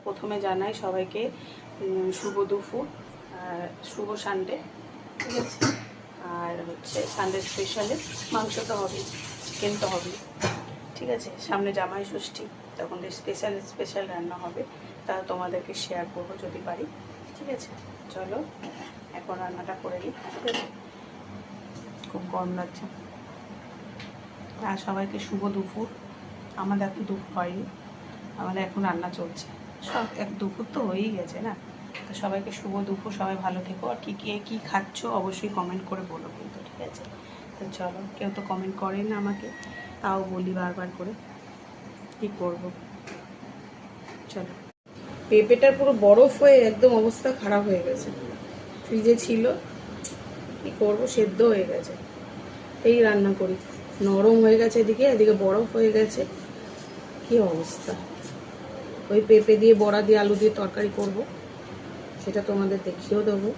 প্রথমে জানাই সবাইকে শুভ দুপুর আর শুভ সানডে, ঠিক আছে। আর হচ্ছে সানডে স্পেশালে মাংস তো হবেই, চিকেন তো হবেই, ঠিক আছে। সামনে জামাই ষষ্ঠী, তখন স্পেশাল স্পেশাল রান্না হবে, তা তোমাদেরকে শেয়ার করবো যদি পারি, ঠিক আছে। চলো এখন রান্নাটা করে নিই, ঠিক আছে। খুব গরম লাগছে। আর সবাইকে শুভ দুপুর। আমাদের এখন দুপুর হয়নি, আমাদের এখন রান্না চলছে। সব এক দুপুর তো হয়েই গেছে না। তো সবাইকে শুভ দুপুর, সবাই ভালো থেকো। আর কী খাচ্ছ অবশ্যই কমেন্ট করে বলো কিন্তু, ঠিক আছে। তো চলো, কেউ তো কমেন্ট করে না আমাকে, তাও বলি বারবার করে, কী করবো। চলো, পেঁপেটার পুরো বরফ হয়ে একদম অবস্থা খারাপ হয়ে গেছে। ফ্রিজে ছিল, কী করবো, সেদ্ধ হয়ে গেছে। এই রান্না করি, নরম হয়ে গেছে, এদিকে বরফ হয়ে গেছে, কি অবস্থা। ওই পেঁপে দিয়ে বড়া দিয়ে আলু দিয়ে তরকারি করব, সেটা তোমাদের দেখিয়েও দেবো।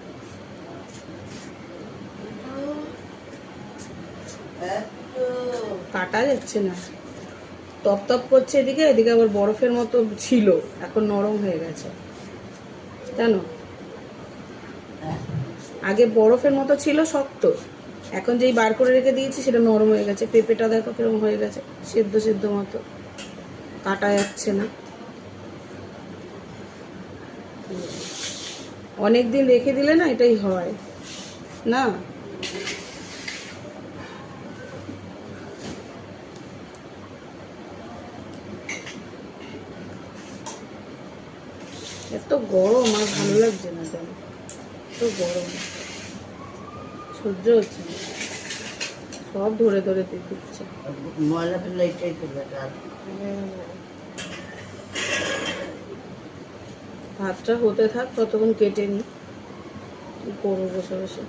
কাটা যাচ্ছে না, তপ তপ করছে এদিকে আবার বরফের মতো ছিল, এখন নরম হয়ে গেছে জানো। আগে বরফের মতো ছিল শক্ত, এখন যেই বার করে রেখে দিয়েছি সেটা নরম হয়ে গেছে। পেঁপেটা দেখো কিরকম হয়ে গেছে, সেদ্ধ সেদ্ধ মতো, কাটা যাচ্ছে না। অনেক দিন রেখে দিলে না এটাই হয় না। এত গরম আর ভালো লাগছে না জানো, এত গরম সহ্য হচ্ছে না, সব ধরে ধরে দিচ্ছে। ভাতটা হতে থাক, ততক্ষণ কেটে নি, কি করবো বসে বসে।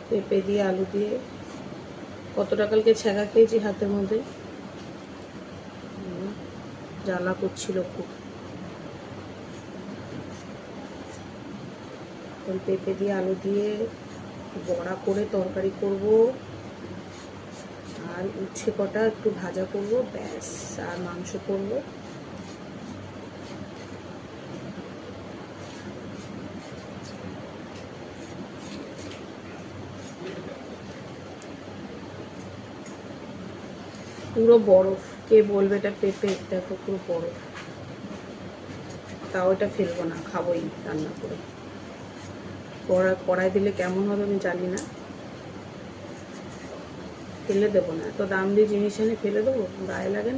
পেঁপে দিয়ে আলু দিয়ে কতটা কালকে ছ্যাঁকা খেয়েছি হাতের মধ্যে, জ্বালা করছিল খুব। পেঁপে দিয়ে আলু দিয়ে বড়া করে তরকারি করব, আর উচ্ছে কটা একটু ভাজা করব, ব্যাস। আর মাংস করব। পুরো বরফ, কে বলবে এটা পেঁপে, দেখো পুরো বরফ। তাও এটা ফেলবো না, খাবোই রান্না করে। কড়াই দিলে কেমন হবে আমি জানি না, ফেলে দেবো না। এত দাম দিয়ে জিনিস এনে ফেলে দেবো, গায়ে লাগে না।